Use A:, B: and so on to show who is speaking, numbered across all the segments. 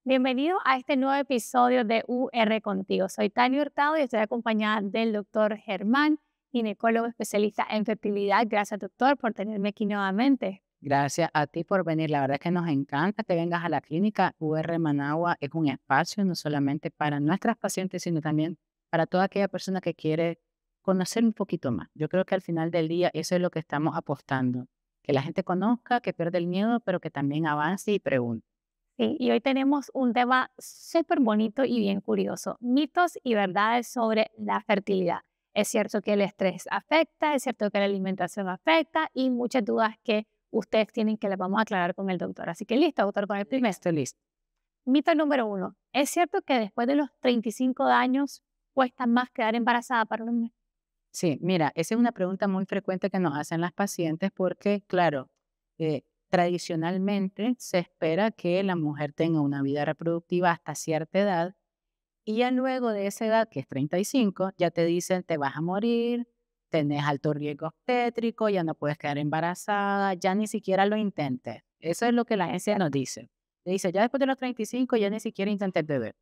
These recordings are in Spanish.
A: Bienvenido a este nuevo episodio de UR Contigo. Soy Tania Hurtado y estoy acompañada del doctor Germán, ginecólogo especialista en fertilidad. Gracias, doctor, por tenerme aquí nuevamente.
B: Gracias a ti por venir. La verdad es que nos encanta que vengas a la clínica. UR Managua es un espacio no solamente para nuestras pacientes, sino también para toda aquella persona que quiere conocer un poquito más. Yo creo que al final del día eso es lo que estamos apostando. Que la gente conozca, que pierda el miedo, pero que también avance y pregunte.
A: Sí, y hoy tenemos un tema súper bonito y bien curioso, mitos y verdades sobre la fertilidad. Es cierto que el estrés afecta, es cierto que la alimentación afecta y muchas dudas que ustedes tienen que les vamos a aclarar con el doctor. Así que listo, doctor, con el primero.
B: Estoy listo.
A: Mito número uno. ¿Es cierto que después de los 35 años cuesta más quedar embarazada para una mujer?
B: Sí, mira, esa es una pregunta muy frecuente que nos hacen las pacientes porque, claro, tradicionalmente se espera que la mujer tenga una vida reproductiva hasta cierta edad. Y ya luego de esa edad, que es 35, ya te dicen, te vas a morir, tenés alto riesgo obstétrico, ya no puedes quedar embarazada, ya ni siquiera lo intentes. Eso es lo que la agencia nos dice. Le dice, ya después de los 35, ya ni siquiera intentes bebé.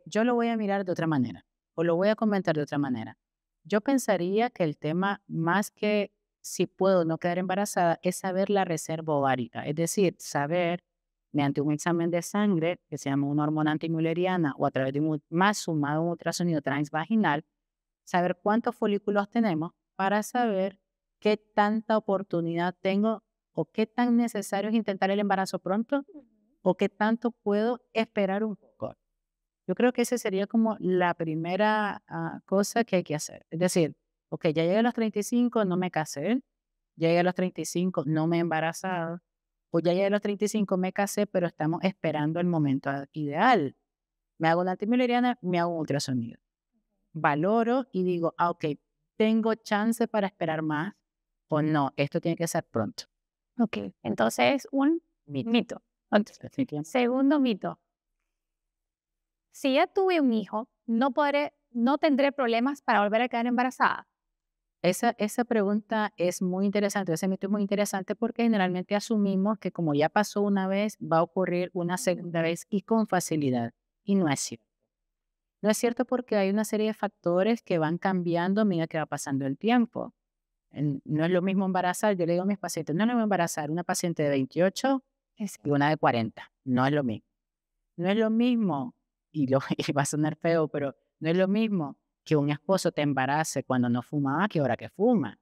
B: Yo lo voy a mirar de otra manera, o lo voy a comentar de otra manera. Yo pensaría que el tema, más que si puedo no quedar embarazada, es saber la reserva ovárica, es decir, saber mediante un examen de sangre que se llama una hormona antimülleriana o a través de más sumado un ultrasonido transvaginal, saber cuántos folículos tenemos para saber qué tanta oportunidad tengo o qué tan necesario es intentar el embarazo pronto o qué tanto puedo esperar un poco. Yo creo que ese sería como la primera cosa que hay que hacer. Es decir, ok, ya llegué a los 35, no me casé, ya llegué a los 35, no me he embarazado, o ya llegué a los 35, me casé, pero estamos esperando el momento ideal. Me hago una antimileriana, me hago un ultrasonido. Valoro y digo, ok, tengo chance para esperar más o no, esto tiene que ser pronto.
A: Ok, entonces un
B: Mito.
A: mito. Ok.
B: Definitivamente.
A: Segundo mito. Si ya tuve un hijo, no tendré problemas para volver a quedar embarazada.
B: Esa pregunta es muy interesante, ese mito es muy interesante porque generalmente asumimos que como ya pasó una vez, va a ocurrir una segunda vez y con facilidad. Y no es cierto. No es cierto porque hay una serie de factores que van cambiando a medida que va pasando el tiempo. No es lo mismo embarazar, yo le digo a mis pacientes, no es lo mismo embarazar una paciente de 28
A: Es
B: y una de 40, no es lo mismo. No es lo mismo, y va a sonar feo, pero no es lo mismo que un esposo te embarace cuando no fumaba que ahora que fuma.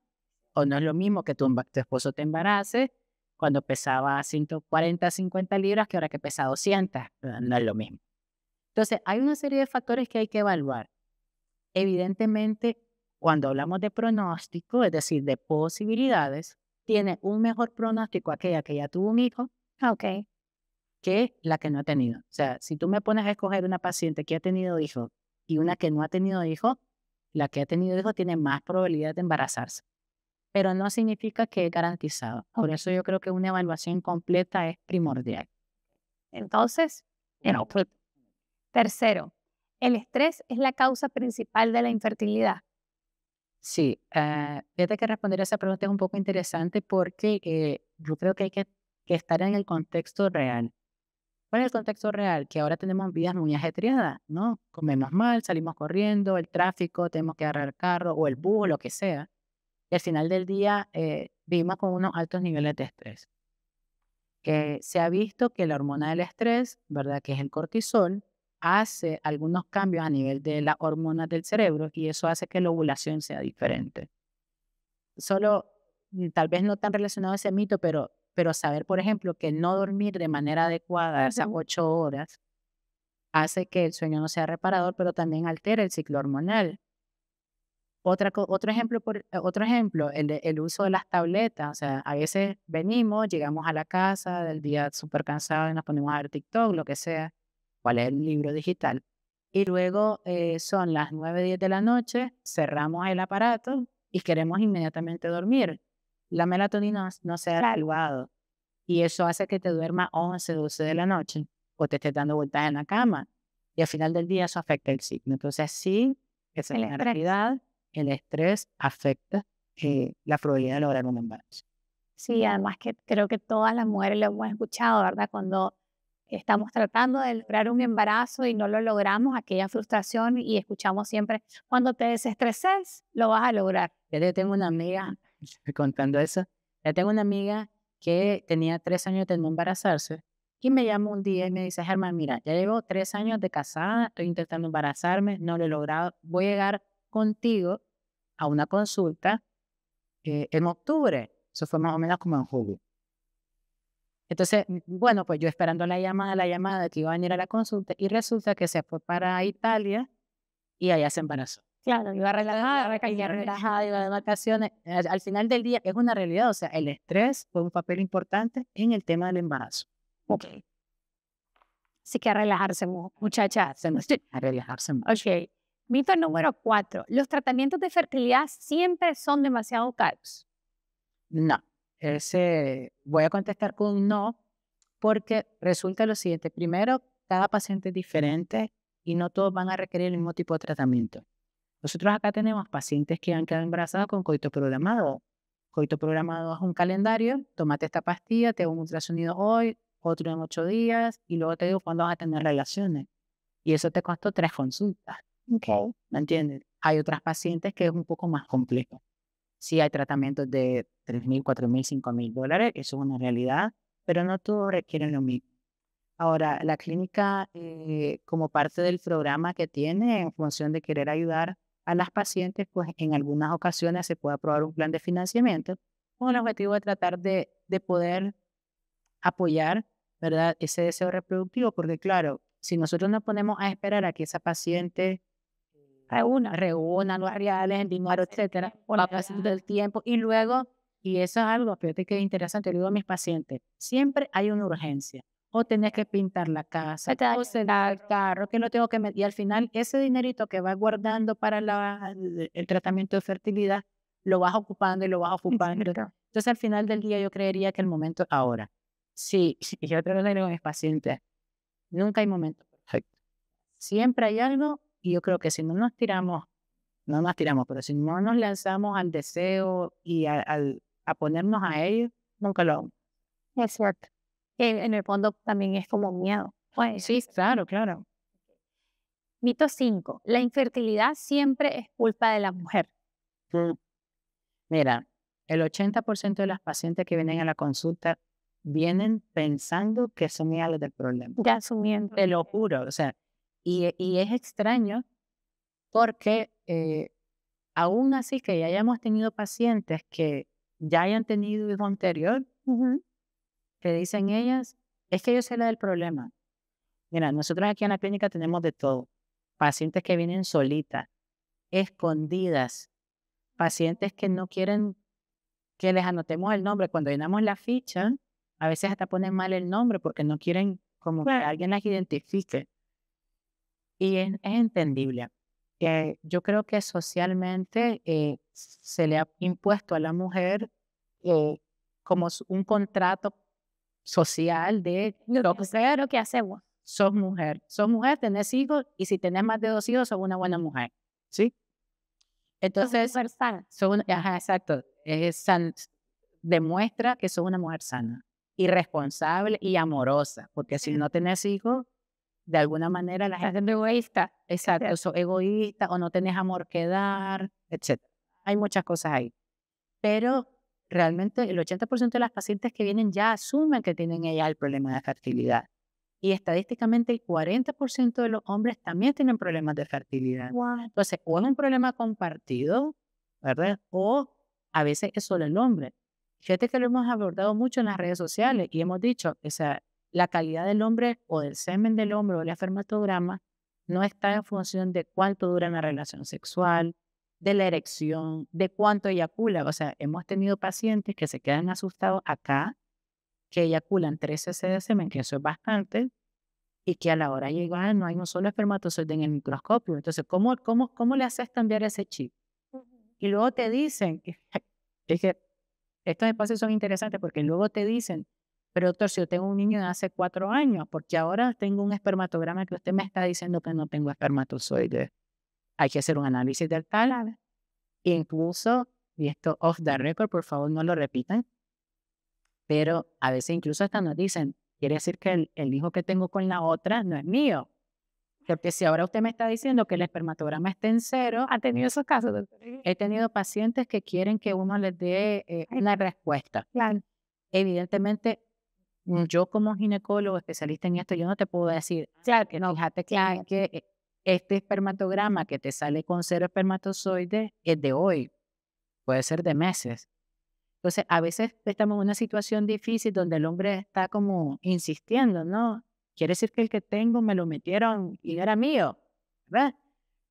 B: O no es lo mismo que tu esposo te embarace cuando pesaba 140, 50 libras que ahora que pesa 200. No es lo mismo. Entonces, hay una serie de factores que hay que evaluar. Evidentemente, cuando hablamos de pronóstico, es decir, de posibilidades, tiene un mejor pronóstico aquella que ya tuvo un hijo
A: ok.
B: que la que no ha tenido. O sea, si tú me pones a escoger una paciente que ha tenido hijos y una que no ha tenido hijos, la que ha tenido hijos tiene más probabilidad de embarazarse, pero no significa que es garantizado. Por eso yo creo que una evaluación completa es primordial.
A: Entonces, no. Tercero, el estrés es la causa principal de la infertilidad.
B: Sí, fíjate que responder a esa pregunta es un poco interesante porque yo creo que hay que estar en el contexto real. ¿Cuál es el contexto real? Que ahora tenemos vidas muy ajetreadas, ¿no? Comemos mal, salimos corriendo, el tráfico, tenemos que agarrar el carro o el bus o lo que sea. Y al final del día vivimos con unos altos niveles de estrés. Se ha visto que la hormona del estrés, ¿verdad? Que es el cortisol, hace algunos cambios a nivel de las hormonas del cerebro y eso hace que la ovulación sea diferente. Solo, tal vez no tan relacionado a ese mito, pero saber, por ejemplo, que no dormir de manera adecuada esas 8 horas hace que el sueño no sea reparador, pero también altera el ciclo hormonal. Otro ejemplo, el uso de las tabletas. O sea, a veces venimos, llegamos a la casa del día súper cansados y nos ponemos a ver TikTok, lo que sea, cuál es el libro digital. Y luego son las 9 10 de la noche, cerramos el aparato y queremos inmediatamente dormir. La melatonina no se ha activado y eso hace que te duermas 11 12 de la noche o te estés dando vueltas en la cama. Y al final del día eso afecta el ciclo. Entonces sí, esa es
A: El
B: una
A: estrés.
B: realidad. El estrés afecta la probabilidad de lograr un embarazo.
A: Sí, además que creo que todas las mujeres lo hemos escuchado, ¿verdad? Cuando estamos tratando de lograr un embarazo y no lo logramos, aquella frustración y escuchamos siempre, cuando te desestreses, lo vas a lograr.
B: Yo tengo una amiga, contando eso, yo tengo una amiga que tenía 3 años de no embarazarse y me llama un día y me dice, Germán, mira, ya llevo 3 años de casada, estoy intentando embarazarme, no lo he logrado, voy a llegar contigo a una consulta en octubre. Eso fue más o menos como en julio. Entonces, bueno, pues yo esperando la llamada que iba a venir a la consulta y resulta que se fue para Italia y allá se embarazó.
A: Claro, iba relajada,
B: Relajada, iba de vacaciones. Al final del día es una realidad, o sea, el estrés fue un papel importante en el tema del embarazo.
A: Ok. Así que a relajarse, muchachas.
B: A relajarse más.
A: Ok. Mito número 4. Los tratamientos de fertilidad siempre son demasiado caros.
B: No, voy a contestar con un no, porque resulta lo siguiente. Primero, cada paciente es diferente y no todos van a requerir el mismo tipo de tratamiento. Nosotros acá tenemos pacientes que han quedado embarazadas con coito programado. Coito programado es un calendario, tómate esta pastilla, te hago un ultrasonido hoy, otro en 8 días, y luego te digo cuándo vas a tener relaciones. Y eso te costó 3 consultas.
A: Ok.
B: ¿Me entiendes? Hay otras pacientes que es un poco más complejo. Sí hay tratamientos de $3,000, $4,000, $5,000, eso es una realidad, pero no todos requieren lo mismo. Ahora, la clínica, como parte del programa que tiene, en función de querer ayudar a las pacientes, pues en algunas ocasiones se puede aprobar un plan de financiamiento con el objetivo de tratar de poder apoyar, ¿verdad?, ese deseo reproductivo, porque claro, si nosotros nos ponemos a esperar a que esa paciente reúna los reales, el dinero, etcétera, por la pasar del tiempo y luego, y eso es algo, fíjate que es interesante, le digo a mis pacientes, siempre hay una urgencia. O tenés que pintar la casa, o cerrar el carro, que no tengo que meter. Y al final, ese dinerito que vas guardando para el tratamiento de fertilidad, lo vas ocupando y lo vas ocupando. Entonces, al final del día, yo creería que el momento es ahora. Sí, y yo te lo digo a mis pacientes, nunca hay momento perfecto. Siempre hay algo, y yo creo que si no nos tiramos, pero si no nos lanzamos al deseo y a ponernos a ello, nunca lo hagamos.
A: Es cierto. Que en el fondo también es como miedo. Pues,
B: Sí, claro, claro.
A: mito 5. La infertilidad siempre es culpa de la mujer.
B: Mira, el 80% de las pacientes que vienen a la consulta vienen pensando que son ellas del problema.
A: Ya asumiendo.
B: Te lo juro, o sea, y es extraño porque aún así que ya hayamos tenido pacientes que ya hayan tenido hijo anterior, que dicen ellas, es que yo soy la del problema. Mira, nosotros aquí en la clínica tenemos de todo. Pacientes que vienen solitas, escondidas, pacientes que no quieren que les anotemos el nombre. Cuando llenamos la ficha, a veces hasta ponen mal el nombre porque no quieren como que alguien las identifique. Y es entendible. Yo creo que socialmente se le ha impuesto a la mujer como un contrato social de
A: Lo que hacemos.
B: sos mujer, tenés hijos y si tenés más de 2 hijos sos una buena mujer, ¿sí? Entonces, ajá, exacto, demuestra que sos una mujer sana y responsable y amorosa, porque si no tenés hijos, de alguna manera la gente
A: es egoísta.
B: exacto, sos egoísta o no tenés amor que dar, etc. Hay muchas cosas ahí. Pero realmente el 80% de las pacientes que vienen ya asumen que tienen ellas el problema de fertilidad. Y estadísticamente el 40% de los hombres también tienen problemas de fertilidad.
A: Wow.
B: Entonces, o es un problema compartido, ¿verdad? O a veces es solo el hombre. Fíjate que lo hemos abordado mucho en las redes sociales y hemos dicho, o sea, la calidad del hombre o del semen del hombre o el espermatograma no está en función de cuánto dura la relación sexual, de la erección, de cuánto eyacula. O sea, hemos tenido pacientes que se quedan asustados acá, que eyaculan 13 cc de semen, que eso es bastante, y que a la hora de llegar no hay un solo espermatozoide en el microscopio. Entonces, ¿cómo le haces cambiar ese chip? Y luego te dicen, es que estos espacios son interesantes porque luego te dicen, pero doctor, si yo tengo un niño de hace 4 años, porque ahora tengo un espermatograma que usted me está diciendo que no tengo espermatozoide. Hay que hacer un análisis del tal. Incluso, y esto off the record, por favor no lo repitan, pero a veces incluso hasta nos dicen, quiere decir que el hijo que tengo con la otra no es mío. Porque si ahora usted me está diciendo que el espermatograma está en 0,
A: ¿Ha tenido esos casos, doctor?
B: he tenido pacientes que quieren que uno les dé una respuesta.
A: Claro,
B: Evidentemente, yo como ginecólogo especialista en esto, yo no te puedo decir,
A: claro que no.
B: fíjate
A: Claro.
B: que este espermatograma que te sale con 0 espermatozoides es de hoy, puede ser de meses. Entonces, a veces estamos en una situación difícil donde el hombre está como insistiendo, ¿no? Quiere decir que el que tengo me lo metieron y no era mío, ¿verdad?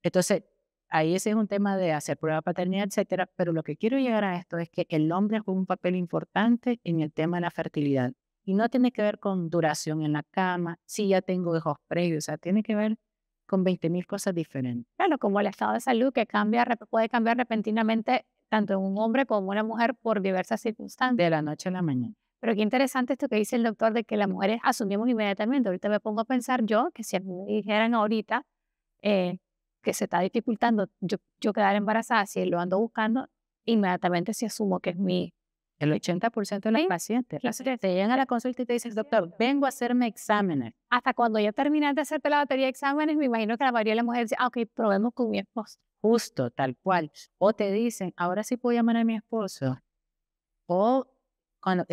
B: Entonces, ahí ese es un tema de hacer prueba de paternidad, etcétera. Pero lo que quiero llegar a esto es que el hombre juega un papel importante en el tema de la fertilidad. Y no tiene que ver con duración en la cama, si ya tengo hijos previos, o sea, tiene que ver con 20.000 cosas diferentes.
A: Claro, como el estado de salud que puede cambiar repentinamente tanto en un hombre como en una mujer por diversas circunstancias.
B: De la noche a la mañana.
A: Pero qué interesante esto que dice el doctor de que las mujeres asumimos inmediatamente. Ahorita me pongo a pensar yo que si a mí me dijeran ahorita que se está dificultando yo quedar embarazada, si lo ando buscando, inmediatamente sí asumo que es mi...
B: El 80% de los
A: Sí,
B: pacientes
A: claro.
B: te llegan a la consulta y te dicen, doctor, vengo a hacerme exámenes.
A: Hasta cuando ya terminas de hacerte la batería de exámenes, me imagino que la mayoría de las mujeres dicen, ok, probemos con mi esposo.
B: Justo, tal cual. O te dicen, ahora sí puedo llamar a mi esposo. O cuando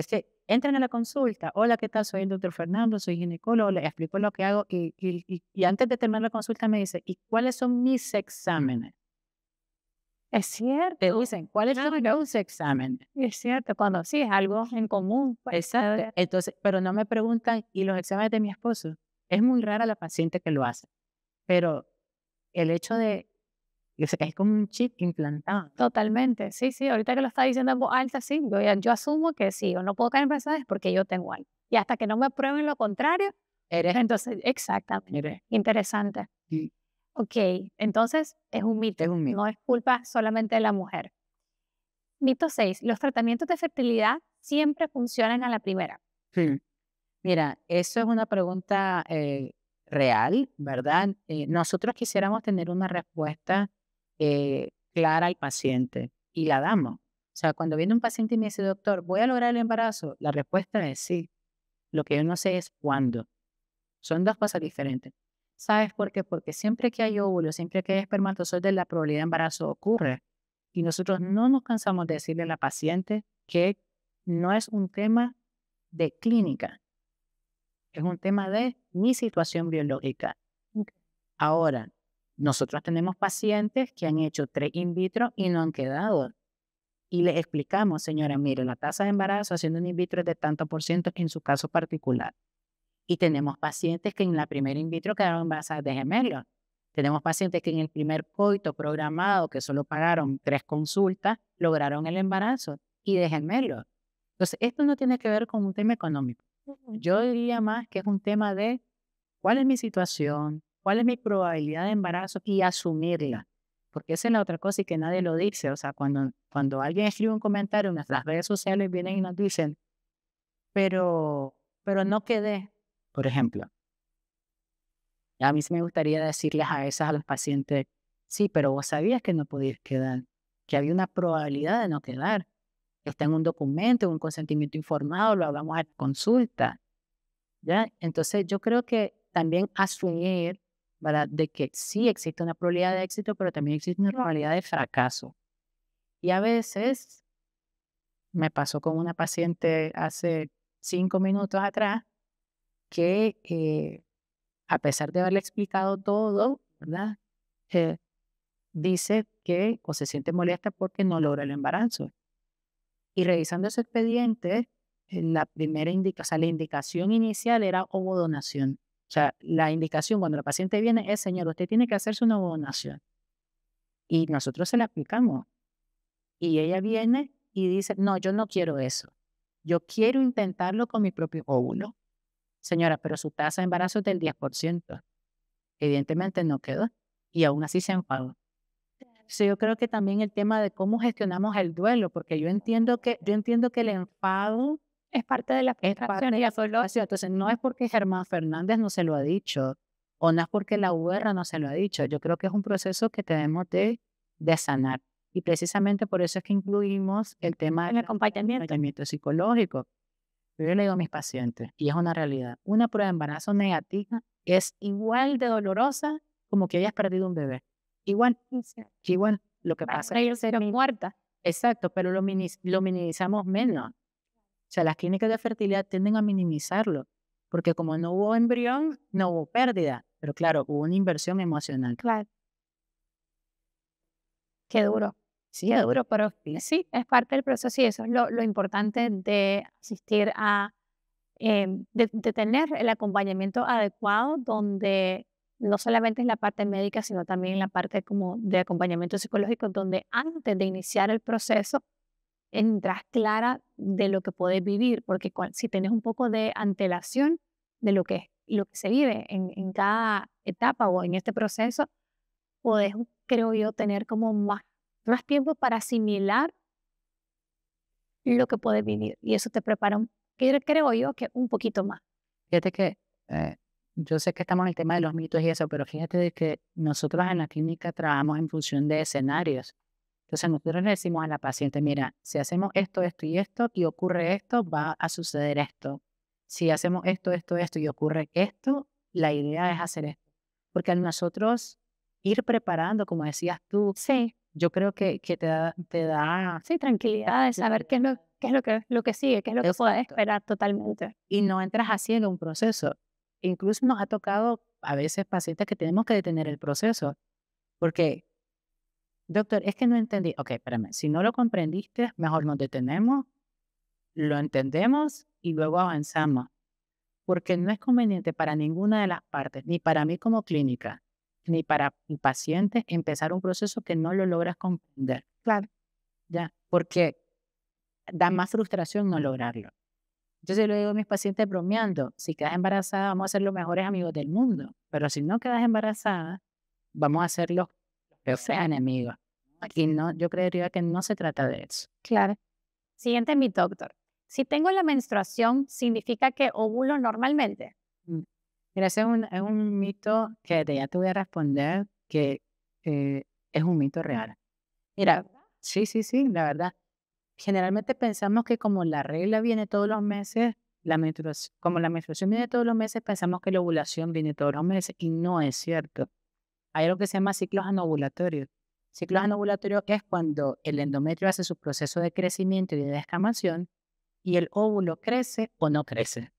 B: entran a la consulta, hola, ¿qué tal? Soy el doctor Fernando, soy ginecólogo, le explico lo que hago y antes de terminar la consulta me dice, ¿y cuáles son mis exámenes?
A: Es cierto.
B: Te dicen, ¿cuáles son los exámenes?
A: Es cierto, cuando sí es algo en común. Pues,
B: Exacto. Entonces, pero no me preguntan, ¿y los exámenes de mi esposo? Es muy rara la paciente que lo hace, pero el hecho de, es como un chip implantado.
A: totalmente, sí, sí, ahorita que lo está diciendo en voz alta, sí, yo asumo que sí, o no puedo caer embarazada es porque yo tengo algo. Y hasta que no me prueben lo contrario,
B: Eres,
A: entonces, exactamente,
B: eres,
A: interesante.
B: sí,
A: Ok, entonces es un mito,
B: es un mito.
A: no es culpa solamente de la mujer. Mito 6, los tratamientos de fertilidad siempre funcionan a la primera.
B: Sí. Mira, eso es una pregunta real, ¿verdad? Nosotros quisiéramos tener una respuesta clara al paciente y la damos. O sea, cuando viene un paciente y me dice, doctor, ¿voy a lograr el embarazo? La respuesta es sí. Lo que yo no sé es cuándo. Son dos cosas diferentes. ¿Sabes por qué? Porque siempre que hay óvulos, siempre que hay espermatozoides, la probabilidad de embarazo ocurre. Y nosotros no nos cansamos de decirle a la paciente que no es un tema de clínica, es un tema de mi situación biológica. Ahora, nosotros tenemos pacientes que han hecho 3 in vitro y no han quedado. Y les explicamos, señora, mire, la tasa de embarazo haciendo un in vitro es de tanto por ciento en su caso particular. Y tenemos pacientes que en la primera in vitro quedaron embarazadas de gemelos. Tenemos pacientes que en el primer coito programado, que solo pagaron 3 consultas, lograron el embarazo y de gemelos. Entonces, esto no tiene que ver con un tema económico. Yo diría más que es un tema de cuál es mi situación, cuál es mi probabilidad de embarazo y asumirla. Porque esa es la otra cosa y que nadie lo dice. O sea, cuando alguien escribe un comentario en nuestras redes sociales, vienen y nos dicen, pero, pero no quedé, por ejemplo. A mí sí me gustaría decirles a los pacientes, sí, pero vos sabías que no podías quedar, que había una probabilidad de no quedar. Está en un documento, en un consentimiento informado, lo hablamos a consulta. ¿Ya? Entonces yo creo que también asumir, ¿verdad? De que sí existe una probabilidad de éxito, pero también existe una probabilidad de fracaso. Y a veces me pasó con una paciente hace 5 minutos atrás que a pesar de haberle explicado todo, ¿verdad? Eh, dice que o se siente molesta porque no logra el embarazo. Y revisando ese expediente, la primera la indicación inicial era ovodonación. O sea, la indicación cuando la paciente viene es, señor, usted tiene que hacerse una ovodonación. Y nosotros se la aplicamos. Y ella viene y dice, no, yo no quiero eso. Yo quiero intentarlo con mi propio óvulo. Señora, pero su tasa de embarazo es del 10%. Evidentemente no quedó. Y aún así se enfadó. Sí, yo creo que también el tema de cómo gestionamos el duelo, porque yo entiendo que el enfado
A: Es parte de la
B: es parte
A: frustración,
B: de la frustración. Entonces, no es porque Germán Fernández no se lo ha dicho, o no es porque la UR no se lo ha dicho. Yo creo que es un proceso que tenemos de sanar. Y precisamente por eso es que incluimos el tema
A: el
B: del
A: acompañamiento.
B: acompañamiento psicológico. Pero yo le digo a mis pacientes, y es una realidad, una prueba de embarazo negativa es igual de dolorosa como que hayas perdido un bebé. Igual, igual. Lo que pasa
A: Para ellos ser muerta.
B: exacto, pero lo minimizamos menos. O sea, las clínicas de fertilidad tienden a minimizarlo, porque como no hubo embrión, no hubo pérdida, pero claro, hubo una inversión emocional.
A: Claro. Qué duro.
B: Sí,
A: Qué duro, pero sí, es parte del proceso y eso es lo importante de asistir a, de tener el acompañamiento adecuado donde no solamente es la parte médica, sino también la parte como de acompañamiento psicológico, donde antes de iniciar el proceso entras clara de lo que puedes vivir, porque si tienes un poco de antelación de lo que se vive en cada etapa o en este proceso, podés, creo yo, tener como más tiempo para asimilar lo que puedes vivir. Y eso te prepara, creo yo, que un poquito más.
B: fíjate que yo sé que estamos en el tema de los mitos y eso, pero fíjate de que nosotros en la clínica trabajamos en función de escenarios. Entonces nosotros le decimos a la paciente, mira, si hacemos esto, esto y ocurre esto, va a suceder esto. Si hacemos esto y ocurre esto, la idea es hacer esto. Porque al nosotros ir preparando, como decías tú,
A: Sí,
B: yo creo que te da
A: sí, tranquilidad de saber qué es lo que sigue, qué es lo que puedes
B: exacto.
A: esperar totalmente.
B: Y no entras así en un proceso. Incluso nos ha tocado a veces pacientes que tenemos que detener el proceso, porque, doctor, es que no entendí. Ok, espérame, si no lo comprendiste, mejor nos detenemos, lo entendemos y luego avanzamos, porque no es conveniente para ninguna de las partes, ni para mí como clínica, ni para el paciente, empezar un proceso que no lo logras comprender,
A: Claro.
B: ¿ya? Porque da más frustración no lograrlo. Entonces yo le digo a mis pacientes bromeando, si quedas embarazada vamos a ser los mejores amigos del mundo, pero si no quedas embarazada, vamos a ser los peores enemigos. Aquí no, yo creería que no se trata de eso.
A: Claro. Siguiente mi doctor. Si tengo la menstruación, ¿significa que ovulo normalmente?
B: Mm. Mira, ese es un mito que ya te voy a responder que es un mito real. Mira, sí, sí, sí, la verdad. Generalmente pensamos que como la regla viene todos los meses, como la menstruación viene todos los meses, pensamos que la ovulación viene todos los meses y no es cierto. Hay algo que se llama ciclos anovulatorios. Ciclos anovulatorios es cuando el endometrio hace su proceso de crecimiento y de descamación y el óvulo crece o no crece,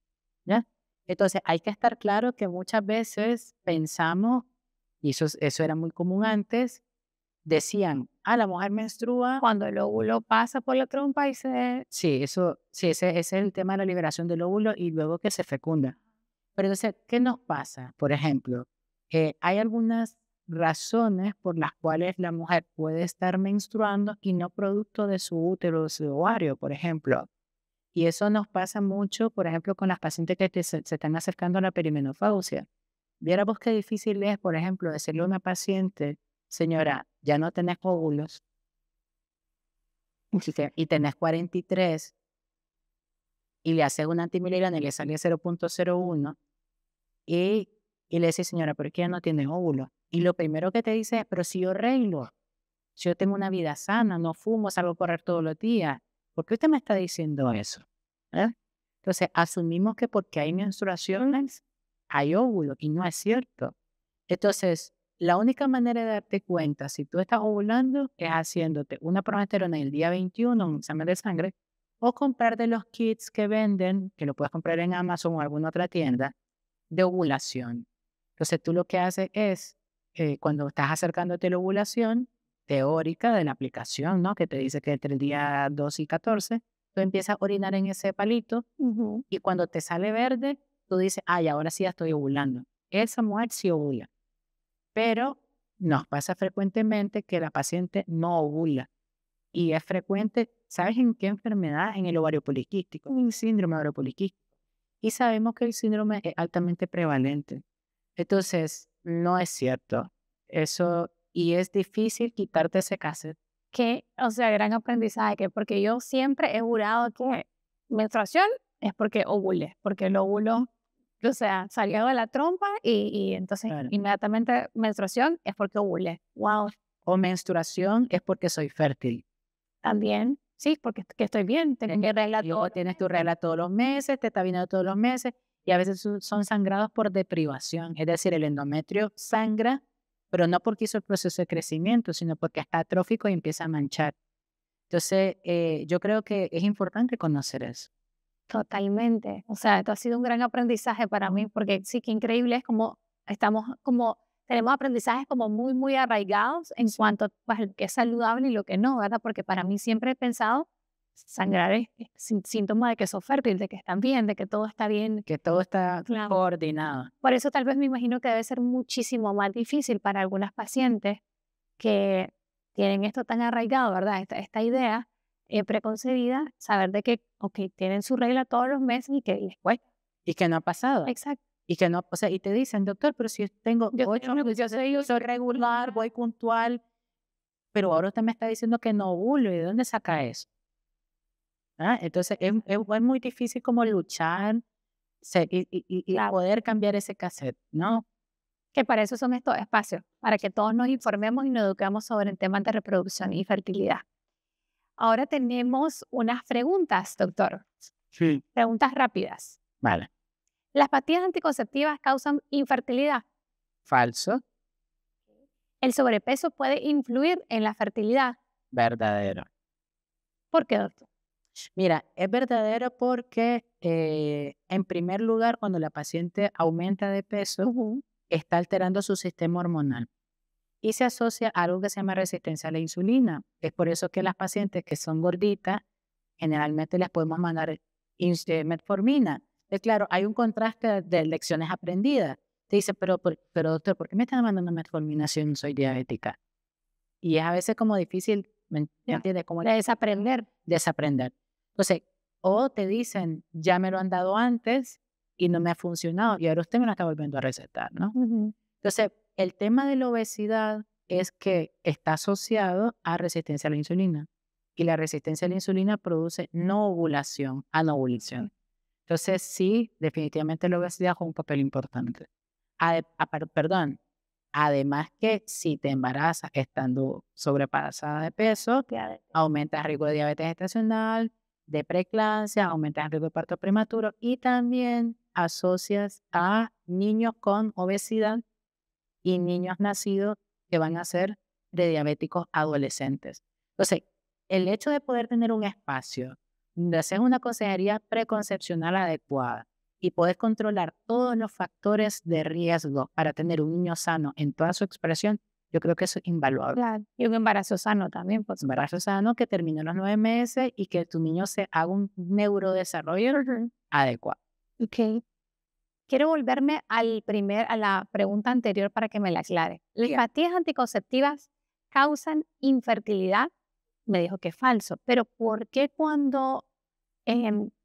B: ¿ya? Entonces hay que estar claro que muchas veces pensamos, y eso era muy común antes, decían, la mujer menstrua.
A: Cuando el óvulo pasa por la trompa y se...
B: Sí, ese es el tema de la liberación del óvulo y luego que se fecunda. Pero entonces, ¿qué nos pasa? Por ejemplo, hay algunas razones por las cuales la mujer puede estar menstruando y no producto de su útero o de su ovario, por ejemplo. Y eso nos pasa mucho, por ejemplo, con las pacientes que se están acercando a la perimenopausia. Viera vos qué difícil es, por ejemplo, decirle a una paciente, señora, ya no tenés óvulos y tenés 43 y le haces una antimilgrana y le sale 0,01 y, y le dice, señora, pero es que ya no tiene óvulo. Y lo primero que te dice es, pero si yo reglo, si yo tengo una vida sana, no fumo, salgo a correr todos los días, ¿por qué usted me está diciendo eso? ¿Eh? Entonces, asumimos que porque hay menstruaciones, hay óvulo, y no es cierto. Entonces, la única manera de darte cuenta si tú estás ovulando es haciéndote una progesterona el día 21, un examen de sangre, o comprar de los kits que venden, que lo puedes comprar en Amazon o alguna otra tienda, de ovulación. Entonces, tú lo que haces es, cuando estás acercándote a la ovulación teórica de la aplicación, ¿no? Que te dice que entre el día 2 y 14, tú empiezas a orinar en ese palito y cuando te sale verde, tú dices, ay, ahora sí ya estoy ovulando. Esa mujer sí ovula. Pero nos pasa frecuentemente que la paciente no ovula. Y es frecuente, ¿sabes en qué enfermedad? En el ovario poliquístico, en el síndrome ovario poliquístico. Y sabemos que el síndrome es altamente prevalente. Entonces, no es cierto. Eso, y es difícil quitarte ese cassette.
A: Que, o sea, gran aprendizaje, que porque yo siempre he jurado que menstruación es porque ovule, porque el óvulo, o sea, salió de la trompa y entonces
B: Claro.
A: inmediatamente menstruación es porque ovule. Wow,
B: O menstruación es porque soy fértil.
A: también. Sí, porque que estoy bien, tengo mi regla
B: Y luego
A: todo.
B: tienes tu regla todos los meses, te está viniendo todos los meses, y a veces son sangrados por deprivación, es decir, el endometrio sangra, pero no porque hizo el proceso de crecimiento, sino porque está atrófico y empieza a manchar. Entonces, yo creo que es importante conocer eso.
A: Totalmente. O sea, esto ha sido un gran aprendizaje para mí, porque sí, que increíble es como estamos como, tenemos aprendizajes como muy, muy arraigados en cuanto pues, lo que es saludable y lo que no, ¿verdad? Porque para mí siempre he pensado, sangrar es síntoma de que sos fértil, de que están bien, de que todo está bien.
B: Que todo está
A: Claro.
B: coordinado.
A: Por eso tal vez me imagino que debe ser muchísimo más difícil para algunas pacientes que tienen esto tan arraigado, ¿verdad? Esta idea preconcebida, saber de que, ok, tienen su regla todos los meses y que les cuesta.
B: Y que no ha pasado.
A: Exacto.
B: Y que no, o sea, y te dicen, doctor, pero si yo tengo
A: Yo
B: 8
A: tengo-
B: meses, yo soy regular, voy puntual, pero ahora usted me está diciendo que no ovulo, ¿y de dónde saca eso? ¿Ah? Entonces, es muy difícil como luchar y
A: Claro,
B: poder cambiar ese cassette, ¿no?
A: que para eso son estos espacios, para que todos nos informemos y nos eduquemos sobre el tema de reproducción y fertilidad. Ahora tenemos unas preguntas, doctor.
B: Sí.
A: Preguntas rápidas.
B: Vale.
A: ¿Las pastillas anticonceptivas causan infertilidad?
B: Falso,
A: ¿El sobrepeso puede influir en la fertilidad?
B: verdadero.
A: ¿Por qué, doctor?
B: Mira, es verdadero porque, en primer lugar, cuando la paciente aumenta de peso,
A: Ujú.
B: está alterando su sistema hormonal y se asocia a algo que se llama resistencia a la insulina. Es por eso que las pacientes que son gorditas, generalmente les podemos mandar metformina. Claro, hay un contraste de lecciones aprendidas. Te dice, pero doctor, ¿por qué me están mandando metformina si yo no soy diabética? Y es a veces como difícil, ¿me
A: Ya.
B: entiendes? Como
A: De desaprender.
B: desaprender. Entonces, o te dicen, ya me lo han dado antes y no me ha funcionado y ahora usted me lo está volviendo a recetar, ¿no?
A: Ujú.
B: Entonces, el tema de la obesidad es que está asociado a resistencia a la insulina y la resistencia a la insulina produce no ovulación, anovulación. Entonces, sí, definitivamente la obesidad juega un papel importante. Perdón, además que si te embarazas estando sobrepasada de peso,
A: Ya.
B: aumenta el riesgo de diabetes gestacional, de preeclampsia, aumenta el riesgo de parto prematuro y también asocias a niños con obesidad y niños nacidos que van a ser prediabéticos adolescentes. Entonces, el hecho de poder tener un espacio donde haces una consejería preconcepcional adecuada y puedes controlar todos los factores de riesgo para tener un niño sano en toda su expresión, yo creo que eso es invaluable.
A: Claro. Y un embarazo sano también, por supuesto.
B: Embarazo sano que termine a los 9 meses y que tu niño se haga un neurodesarrollo adecuado.
A: Ok. Quiero volverme a la pregunta anterior para que me la aclare. ¿Las
B: Bien.
A: pastillas anticonceptivas causan infertilidad? Me dijo que es falso, pero ¿por qué cuando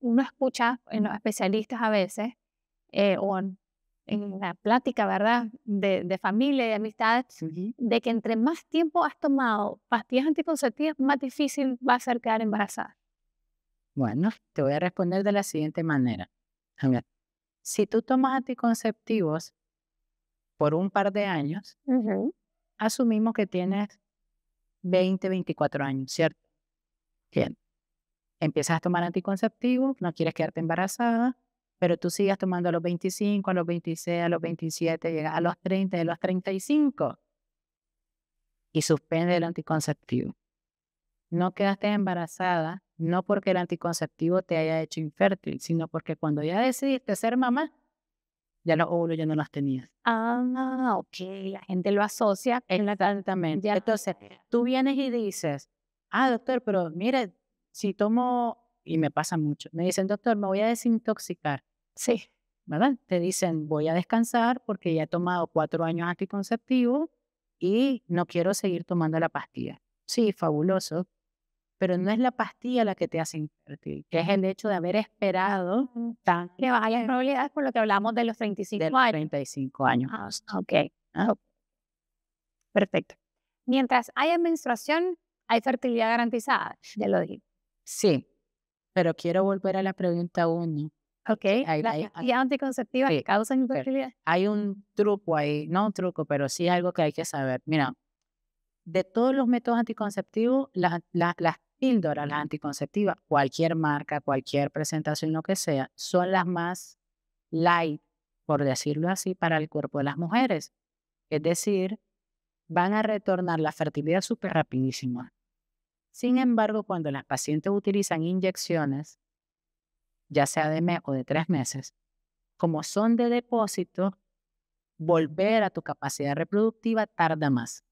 A: uno escucha en los especialistas a veces o en la plática, ¿verdad? De familia y de amistades,
B: Ujú.
A: de que entre más tiempo has tomado pastillas anticonceptivas, más difícil va a ser quedar embarazada?
B: Bueno, te voy a responder de la siguiente manera. A ver, si tú tomas anticonceptivos por un par de años,
A: Ujú.
B: asumimos que tienes 20, 24 años, ¿cierto? Bien. Empiezas a tomar anticonceptivos, no quieres quedarte embarazada, pero tú sigues tomando a los 25, a los 26, a los 27, llegas a los 30, a los 35 y suspende el anticonceptivo. No quedaste embarazada, no porque el anticonceptivo te haya hecho infértil, sino porque cuando ya decidiste ser mamá, ya los óvulos ya no los tenías.
A: Ah, ok, la gente lo asocia.
B: Exactamente.
A: Ya.
B: Entonces, tú vienes y dices, doctor, pero mire, si tomo, y me pasa mucho, me dicen, doctor, me voy a desintoxicar,
A: Sí.
B: ¿verdad? Te dicen, voy a descansar porque ya he tomado 4 años anticonceptivos y no quiero seguir tomando la pastilla. Sí, fabuloso, pero no es la pastilla la que te hace infértil, que es el hecho de haber esperado tan
A: Que vaya en probabilidad por lo que hablamos de los 35
B: de
A: años.
B: 35 años.
A: Ah, ok,
B: ¿Ah?
A: ok, perfecto. Mientras haya menstruación, hay fertilidad garantizada, ya lo dije.
B: Sí, pero quiero volver a la pregunta 1.
A: Ok,
B: Hay,
A: las
B: hay-
A: pastillas anticonceptivas
B: sí,
A: causan
B: pero
A: infertilidad.
B: hay un truco ahí, no un truco, pero sí algo que hay que saber. Mira, de todos los métodos anticonceptivos, las píldoras, las anticonceptivas, cualquier marca, cualquier presentación, lo que sea, son las más light, por decirlo así, para el cuerpo de las mujeres. Es decir, van a retornar la fertilidad súper rapidísimo. Sin embargo, cuando las pacientes utilizan inyecciones, ya sea de mes o de 3 meses, como son de depósito, volver a tu capacidad reproductiva tarda más.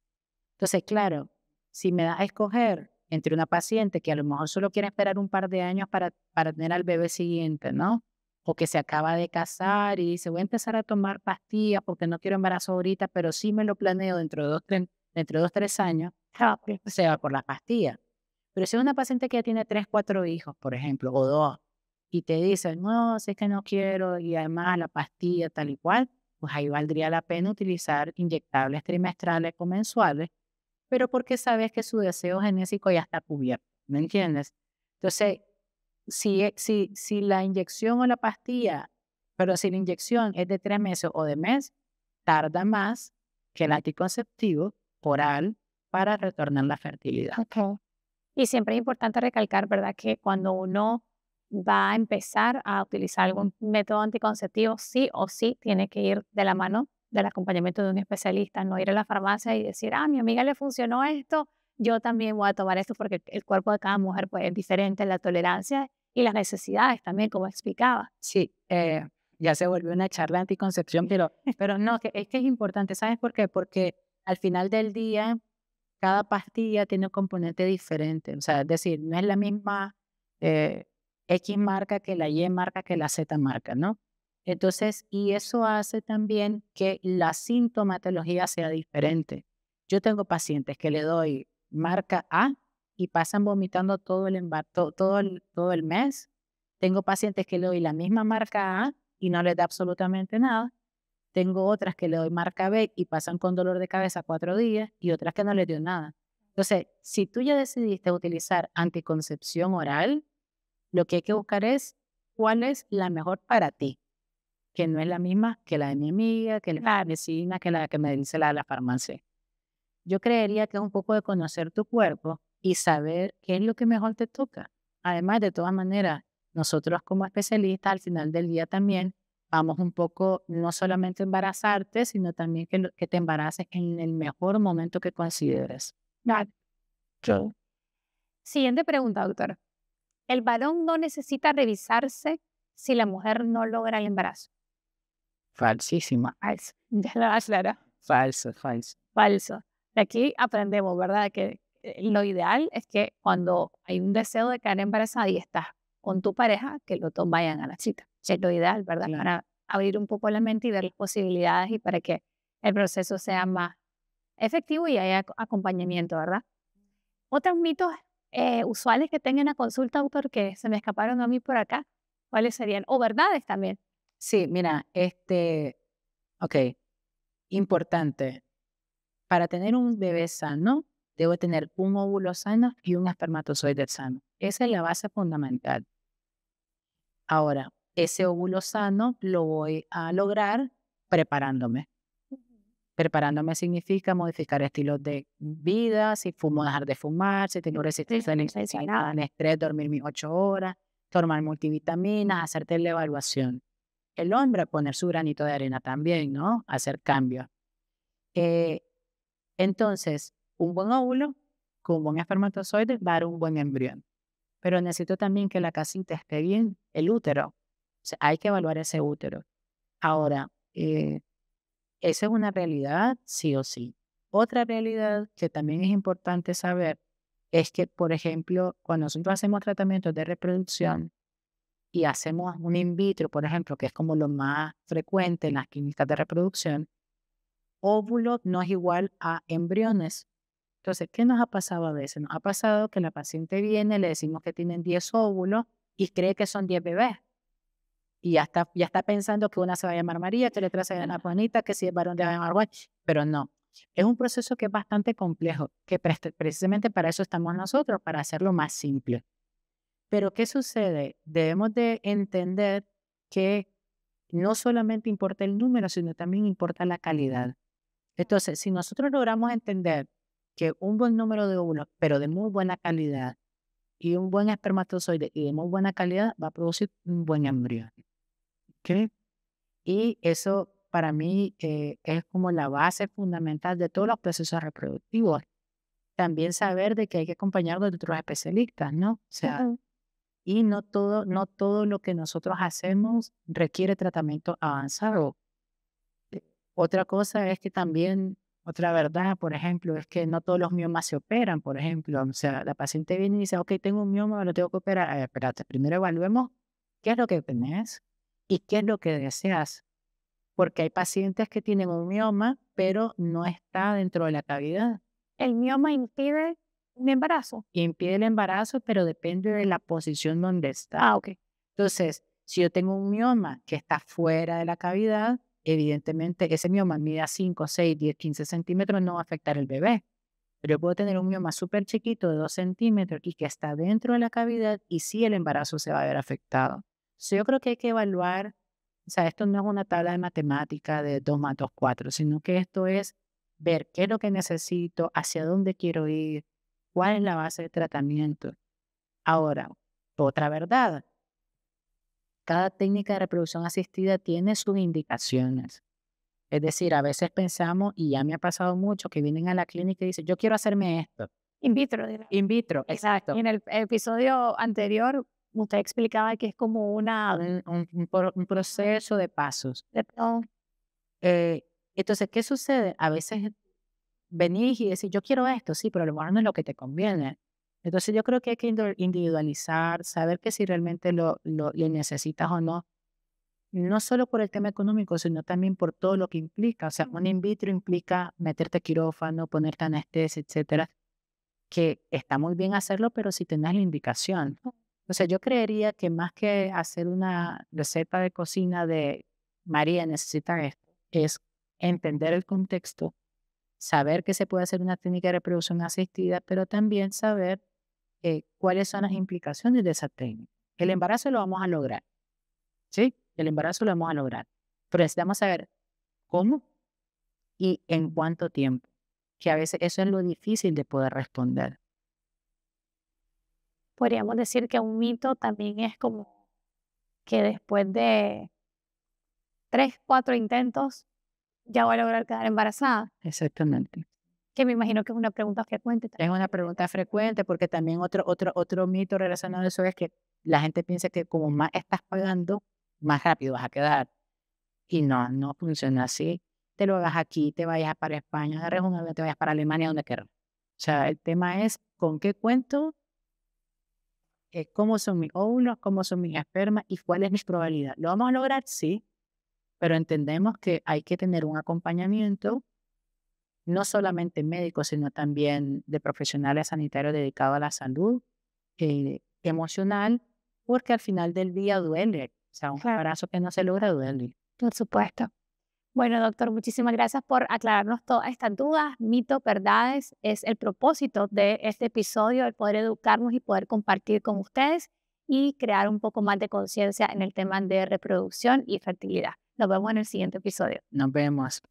B: Entonces, claro, si me das a escoger entre una paciente que a lo mejor solo quiere esperar un par de años para tener al bebé siguiente, ¿no? O que se acaba de casar y dice, voy a empezar a tomar pastillas porque no quiero embarazo ahorita, pero sí me lo planeo dentro de 2, 3 años, se va por las pastillas. Pero si es una paciente que ya tiene 3, 4 hijos, por ejemplo, o 2, y te dice, no, si es que no quiero, y además la pastilla tal y cual, pues ahí valdría la pena utilizar inyectables trimestrales o mensuales, pero porque sabes que su deseo genésico ya está cubierto, ¿me entiendes? Entonces, si la inyección o la pastilla, pero si la inyección es de 3 meses o de mes, tarda más que el anticonceptivo oral para retornar la fertilidad.
A: Ok. Y siempre es importante recalcar, ¿verdad?, que cuando uno va a empezar a utilizar algún método anticonceptivo, sí o sí tiene que ir de la mano del acompañamiento de un especialista, no ir a la farmacia y decir, a mi amiga le funcionó esto, yo también voy a tomar esto porque el cuerpo de cada mujer pues, es diferente, la tolerancia y las necesidades también, como explicaba.
B: Sí, ya se volvió una charla de anticoncepción, pero no, es que es importante, ¿sabes por qué? Porque al final del día, cada pastilla tiene un componente diferente, o sea, es decir, no es la misma eh, X marca que la Y marca que la Z marca, ¿no? Entonces, y eso hace también que la sintomatología sea diferente. Yo tengo pacientes que le doy marca A y pasan vomitando todo el mes. Tengo pacientes que le doy la misma marca A y no les da absolutamente nada. Tengo otras que le doy marca B y pasan con dolor de cabeza 4 días y otras que no les dio nada. Entonces, si tú ya decidiste utilizar anticoncepción oral, lo que hay que buscar es cuál es la mejor para ti, que no es la misma que la de mi amiga, que la medicina, que la que me dice la de la farmacia. Yo creería que es un poco de conocer tu cuerpo y saber qué es lo que mejor te toca. Además, de todas maneras, nosotros como especialistas al final del día también vamos un poco, no solamente a embarazarte, sino también que te embaraces en el mejor momento que consideres.
A: Claro. Ok. Siguiente pregunta, doctor. ¿El varón no necesita revisarse si la mujer no logra el embarazo?
B: Falsísima.
A: Falso. Ya lo aclara.
B: Falso, falso.
A: Falso. De aquí aprendemos, ¿verdad? Que lo ideal es que cuando hay un deseo de quedar embarazada y estás con tu pareja, que los dos vayan a la cita. Es lo ideal, ¿verdad?
B: Claro.
A: Para abrir un poco la mente y ver las posibilidades y para que el proceso sea más efectivo y haya acompañamiento, ¿verdad? Otros mitos usuales que tengan en la consulta, doctor, que se me escaparon a mí por acá, ¿cuáles serían? O verdades también.
B: Sí, mira, ok, importante. Para tener un bebé sano, debo tener un óvulo sano y un espermatozoide sano. Esa es la base fundamental. Ahora, ese óvulo sano lo voy a lograr preparándome. Preparándome significa modificar estilos de vida, si fumo, dejar de fumar, si tengo resistencia al estrés, dormir mis 8 horas, tomar multivitaminas, hacerte la evaluación. El hombre poner su granito de arena también, ¿no? Hacer cambios. Eh, entonces, un buen óvulo con un buen espermatozoide va a dar un buen embrión. Pero necesito también que la casita esté bien, el útero. O sea, hay que evaluar ese útero. Ahora, esa es una realidad, sí o sí. Otra realidad que también es importante saber es que, por ejemplo, cuando nosotros hacemos tratamientos de reproducción y hacemos un in vitro, por ejemplo, que es como lo más frecuente en las clínicas de reproducción, óvulo no es igual a embriones. Entonces, ¿qué nos ha pasado a veces? Nos ha pasado que la paciente viene, le decimos que tienen 10 óvulos y cree que son 10 bebés. Y ya está pensando que una se va a llamar María, que la otra se va a llamar Juanita, que si es varón se va a llamar Juan, pero no. Es un proceso que es bastante complejo, que precisamente para eso estamos nosotros, para hacerlo más simple. Pero ¿qué sucede? Debemos de entender que no solamente importa el número, sino también importa la calidad. Entonces, si nosotros logramos entender que un buen número de óvulos, pero de muy buena calidad, y un buen espermatozoide y de muy buena calidad, va a producir un buen embrión. ¿Ok? Y eso para mí es como la base fundamental de todos los procesos reproductivos. También saber de que hay que acompañarlo de otros especialistas, ¿no? O sea,
A: Ujú.
B: y no todo lo que nosotros hacemos requiere tratamiento avanzado. Otra cosa es que también, otra verdad, por ejemplo, es que no todos los miomas se operan, por ejemplo. O sea, la paciente viene y dice, ok, tengo un mioma, lo tengo que operar. A ver, espérate, primero evaluemos qué es lo que tenés y qué es lo que deseas. Porque hay pacientes que tienen un mioma, pero no está dentro de la cavidad.
A: ¿El mioma impide un embarazo?
B: Impide el embarazo, pero depende de la posición donde está.
A: Ah, ok.
B: Entonces, si yo tengo un mioma que está fuera de la cavidad, evidentemente ese mioma mide 5, 6, 10, 15 centímetros, no va a afectar al bebé. Pero yo puedo tener un mioma súper chiquito de 2 centímetros y que está dentro de la cavidad y sí el embarazo se va a ver afectado. Yo creo que hay que evaluar, o sea, esto no es una tabla de matemática de 2 más 2, 4, sino que esto es ver qué es lo que necesito, hacia dónde quiero ir, cuál es la base de tratamiento. Ahora, otra verdad, cada técnica de reproducción asistida tiene sus indicaciones. Es decir, a veces pensamos, y ya me ha pasado mucho, que vienen a la clínica y dicen, yo quiero hacerme esto.
A: In vitro, dirá.
B: In vitro, exacto.
A: En el episodio anterior, usted explicaba que es como una...
B: Un proceso de pasos.
A: Oh,
B: Eh, entonces, ¿qué sucede? A veces venís y decís, yo quiero esto, sí, pero a lo mejor no es lo que te conviene. Entonces, yo creo que hay que individualizar, saber que si realmente lo necesitas o no. No solo por el tema económico, sino también por todo lo que implica. O sea, un in vitro implica meterte quirófano, ponerte anestesia, etcétera, que está muy bien hacerlo, pero si tenés la indicación. O sea, yo creería que más que hacer una receta de cocina de María necesita esto, es entender el contexto, saber que se puede hacer una técnica de reproducción asistida, pero también saber cuáles son las implicaciones de esa técnica. El embarazo lo vamos a lograr, ¿sí? El embarazo lo vamos a lograr, pero necesitamos saber cómo y en cuánto tiempo, que a veces eso es lo difícil de poder responder.
A: podríamos decir que un mito también es como que después de 3, 4 intentos ya voy a lograr quedar embarazada,
B: Exactamente.
A: que me imagino que es una pregunta frecuente
B: Es
A: también.
B: una pregunta frecuente porque también otro mito relacionado a eso es que la gente piensa que como más estás pagando, más rápido vas a quedar. Y no, no funciona así. Te lo hagas aquí, te vayas para España, agarres un avión, te vayas para Alemania, donde quieras. O sea, el tema es con qué cuento, cómo son mis óvulos, cómo son mis espermas y cuál es mi probabilidad. ¿Lo vamos a lograr? Sí, pero entendemos que hay que tener un acompañamiento, no solamente médico, sino también de profesionales sanitarios dedicados a la salud emocional, porque al final del día duele. O sea, un
A: Claro,
B: embarazo que no se logra duele.
A: por supuesto. Bueno, doctor, muchísimas gracias por aclararnos todas estas dudas, mitos, verdades. Es el propósito de este episodio, el poder educarnos y poder compartir con ustedes y crear un poco más de conciencia en el tema de reproducción y fertilidad. Nos vemos en el siguiente episodio.
B: Nos vemos.